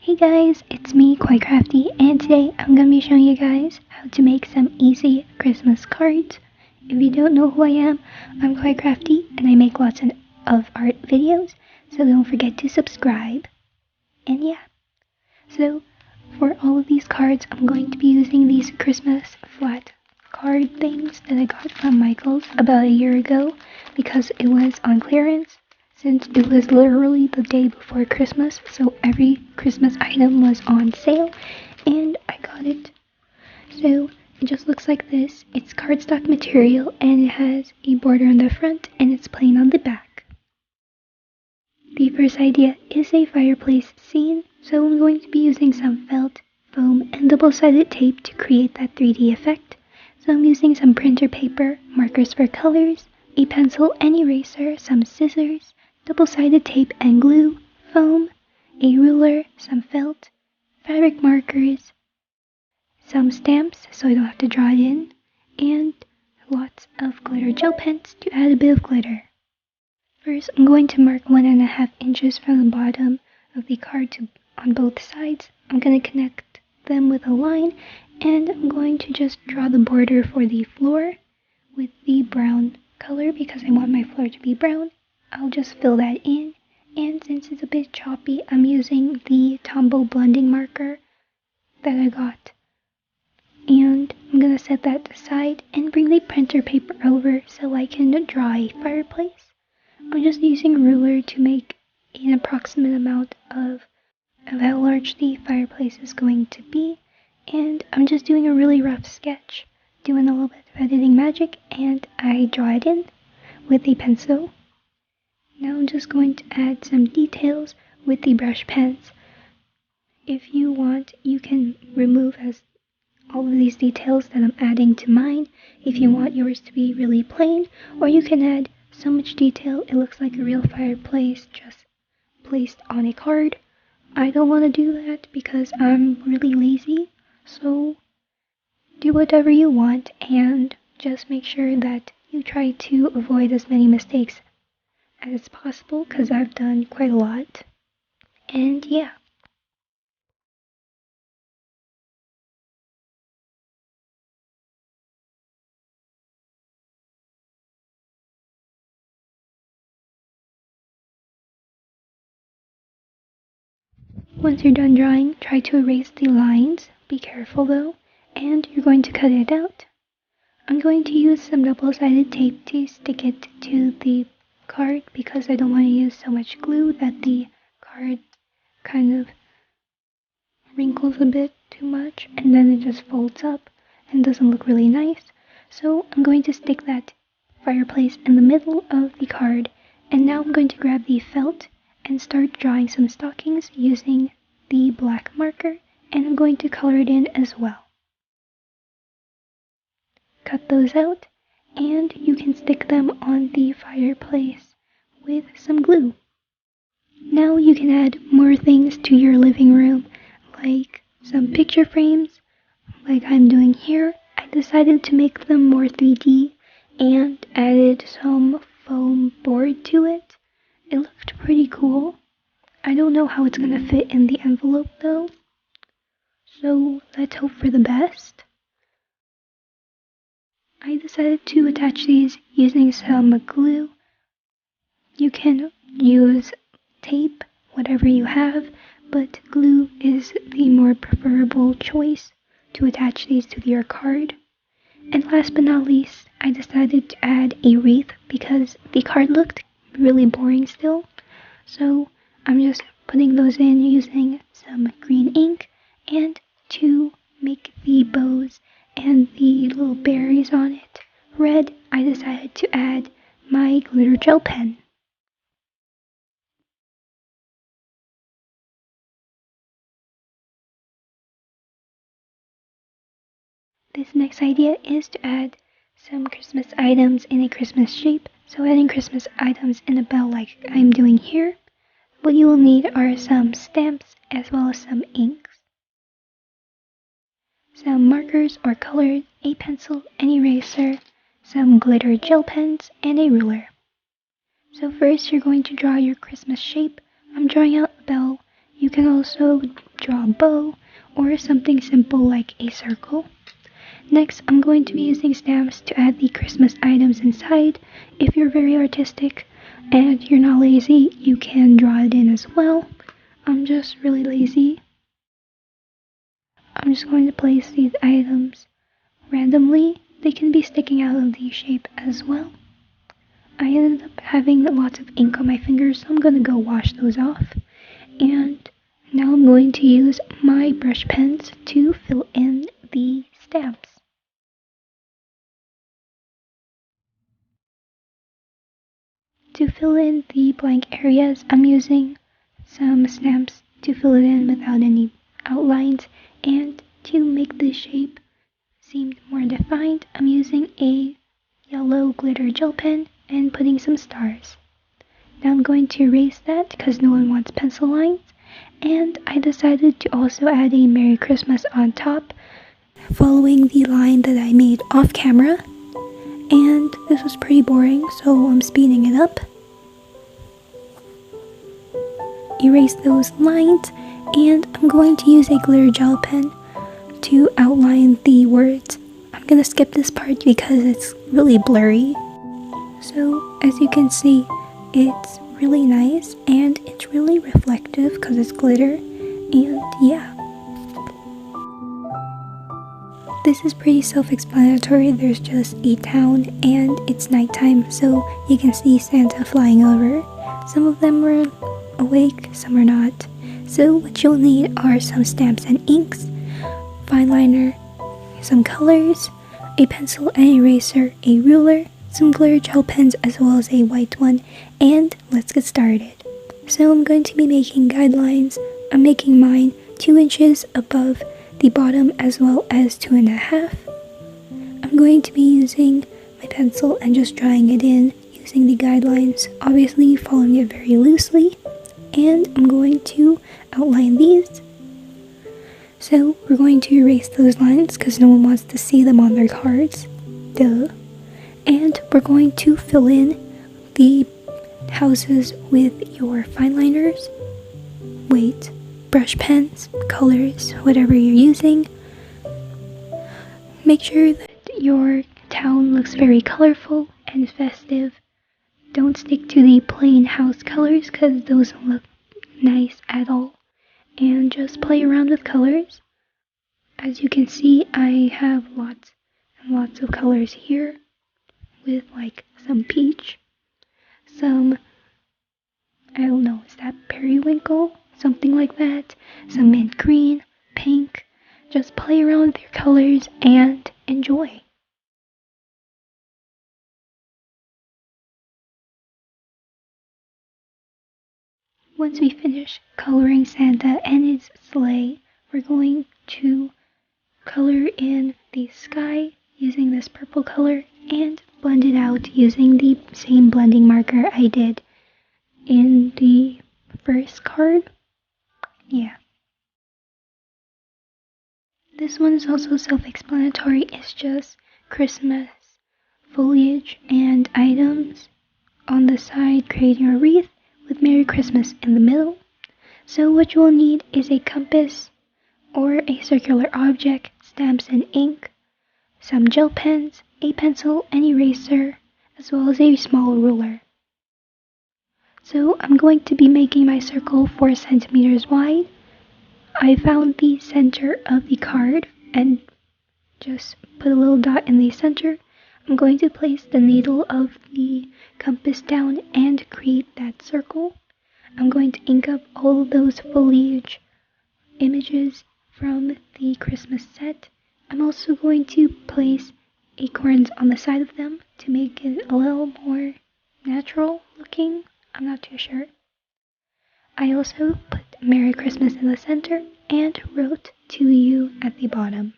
Hey guys, it's me, Kawaii Crafty, and today I'm going to be showing you guys how to make some easy Christmas cards. If you don't know who I am, I'm Kawaii Crafty, and I make lots of art videos, so don't forget to subscribe. And yeah, so for all of these cards, I'm going to be using these Christmas flat card things that I got from Michael's about a year ago because it was on clearance. Since it was literally the day before Christmas, so every Christmas item was on sale, and I got it. So it just looks like this. It's cardstock material, and it has a border on the front, and it's plain on the back. The first idea is a fireplace scene, so I'm going to be using some felt, foam, and double-sided tape to create that 3D effect. So I'm using some printer paper, markers for colors, a pencil and eraser, some scissors, double-sided tape and glue, foam, a ruler, some felt, fabric markers, some stamps so I don't have to draw it in, and lots of glitter gel pens to add a bit of glitter. First, I'm going to mark 1.5 inches from the bottom of the card on both sides. I'm going to connect them with a line, and I'm going to just draw the border for the floor with the brown color because I want my floor to be brown. I'll just fill that in, and since it's a bit choppy, I'm using the Tombow blending marker that I got. And I'm going to set that aside and bring the printer paper over so I can draw a fireplace. I'm just using a ruler to make an approximate amount of how large the fireplace is going to be, and I'm just doing a really rough sketch, doing a little bit of editing magic, and I draw it in with a pencil. Now I'm just going to add some details with the brush pens. If you want, you can remove all of these details that I'm adding to mine if you want yours to be really plain, or you can add so much detail it looks like a real fireplace just placed on a card. I don't want to do that because I'm really lazy, so do whatever you want and just make sure that you try to avoid as many mistakes as possible because I've done quite a lot. And yeah. Once you're done drawing, try to erase the lines. Be careful though, and you're going to cut it out. I'm going to use some double-sided tape to stick it to the card because I don't want to use so much glue that the card kind of wrinkles a bit too much and then it just folds up and doesn't look really nice. So I'm going to stick that fireplace in the middle of the card, and now I'm going to grab the felt and start drawing some stockings using the black marker, and I'm going to color it in as well. Cut those out, and you can stick them on the fireplace with some glue. Now you can add more things to your living room, like some picture frames, like I'm doing here. I decided to make them more 3D and added some foam board to it. It looked pretty cool. I don't know how it's going to fit in the envelope though, so let's hope for the best. I decided to attach these using some glue. You can use tape, whatever you have, but glue is the more preferable choice to attach these to your card. And last but not least, I decided to add a wreath because the card looked really boring still. So I'm just putting those in using some green ink, and to make the bows and the little berries on it red, I decided to add my glitter gel pen. This next idea is to add some Christmas items in a Christmas shape, so adding Christmas items in a bell like I'm doing here. What you will need are some stamps as well as some inks, some markers or colors, a pencil, an eraser, some glitter gel pens, and a ruler. So first you're going to draw your Christmas shape. I'm drawing out a bell. You can also draw a bow or something simple like a circle. Next, I'm going to be using stamps to add the Christmas items inside. If you're very artistic and you're not lazy, you can draw it in as well. I'm just really lazy. I'm just going to place these items randomly. They can be sticking out of the shape as well. I ended up having lots of ink on my fingers, so I'm going to go wash those off. And now I'm going to use my brush pens to fill in the stamps. To fill in the blank areas, I'm using some stamps to fill it in without any outlines, and to make the shape seem more defined, I'm using a yellow glitter gel pen and putting some stars. Now I'm going to erase that because no one wants pencil lines, and I decided to also add a Merry Christmas on top, following the line that I made off camera, and this was pretty boring, so I'm speeding it up. Erase those lines, and I'm going to use a glitter gel pen to outline the words. I'm gonna skip this part because it's really blurry. So as you can see, it's really nice and it's really reflective because it's glitter, and yeah. This is pretty self-explanatory. There's just a town and it's nighttime, so you can see Santa flying over. Some of them are awake, some are not. So what you'll need are some stamps and inks, fine liner, some colors, a pencil and eraser, a ruler, some glitter gel pens as well as a white one, and let's get started. So I'm going to be making guidelines. I'm making mine 2 inches above the bottom as well as 2.5. I'm going to be using my pencil and just drawing it in using the guidelines, obviously following it very loosely, and I'm going to outline these. So we're going to erase those lines because no one wants to see them on their cards. Duh. And we're going to fill in the houses with your fine liners, brush pens, colors, whatever you're using. Make sure that your town looks very colorful and festive. Don't stick to the plain house colors because those don't look nice at all. And just play around with colors. As you can see, I have lots and lots of colors here, with like some peach, some, I don't know, is that periwinkle? Something like that, some mint green, pink. Just play around with your colors and enjoy. Once we finish coloring Santa and his sleigh, we're going to color in the sky using this purple color and blend it out using the same blending marker I did in the first card. Yeah. This one is also self-explanatory. It's just Christmas foliage and items on the side, creating a wreath with Merry Christmas in the middle. So what you will need is a compass or a circular object, stamps and ink, some gel pens, a pencil and eraser, as well as a small ruler. So I'm going to be making my circle 4 centimeters wide. I found the center of the card and just put a little dot in the center. I'm going to place the needle of the compass down and create that circle. I'm going to ink up all of those foliage images from the Christmas set. I'm also going to place acorns on the side of them to make it a little more natural looking. I'm not too sure. I also put Merry Christmas in the center and wrote to you at the bottom.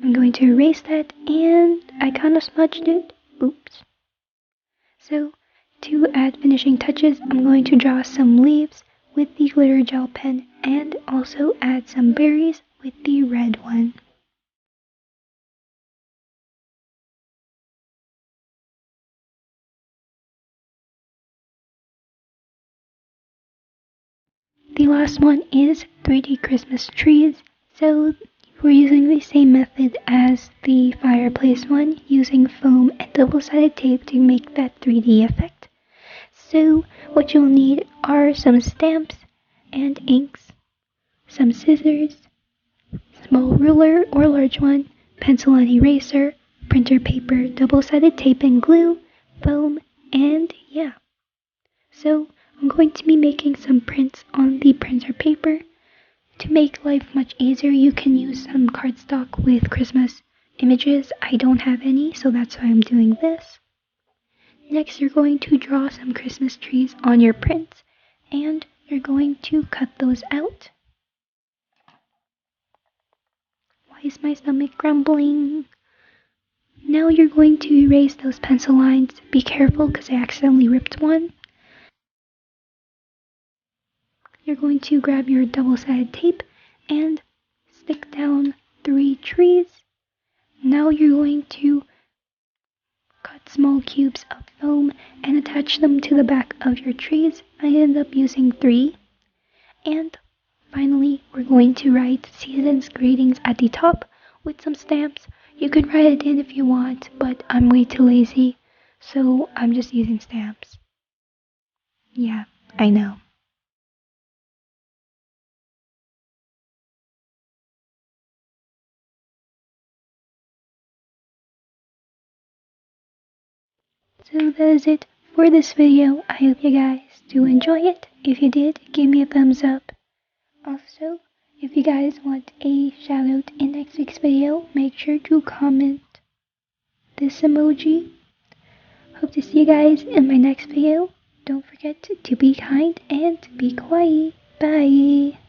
I'm going to erase that, and I kind of smudged it. Oops. So, to add finishing touches, I'm going to draw some leaves with the glitter gel pen and also add some berries with the red one. The last one is 3D Christmas trees, so we're using the same method as the fireplace one, using foam and double-sided tape to make that 3D effect. So what you'll need are some stamps and inks, some scissors, small ruler or large one, pencil and eraser, printer paper, double-sided tape and glue, foam, and yeah. So I'm going to be making some prints on the printer paper. To make life much easier, you can use some cardstock with Christmas images. I don't have any, so that's why I'm doing this. Next, you're going to draw some Christmas trees on your prints, and you're going to cut those out. Why is my stomach grumbling? Now you're going to erase those pencil lines. Be careful because I accidentally ripped one. You're going to grab your double-sided tape and stick down 3 trees. Now you're going to cut small cubes of foam and attach them to the back of your trees. I ended up using 3. And finally, we're going to write season's greetings at the top with some stamps. You can write it in if you want, but I'm way too lazy, so I'm just using stamps. Yeah, I know. So that is it for this video. I hope you guys do enjoy it. If you did, give me a thumbs up. Also, if you guys want a shout out in next week's video, make sure to comment this emoji. Hope to see you guys in my next video. Don't forget to be kind and be kawaii. Bye!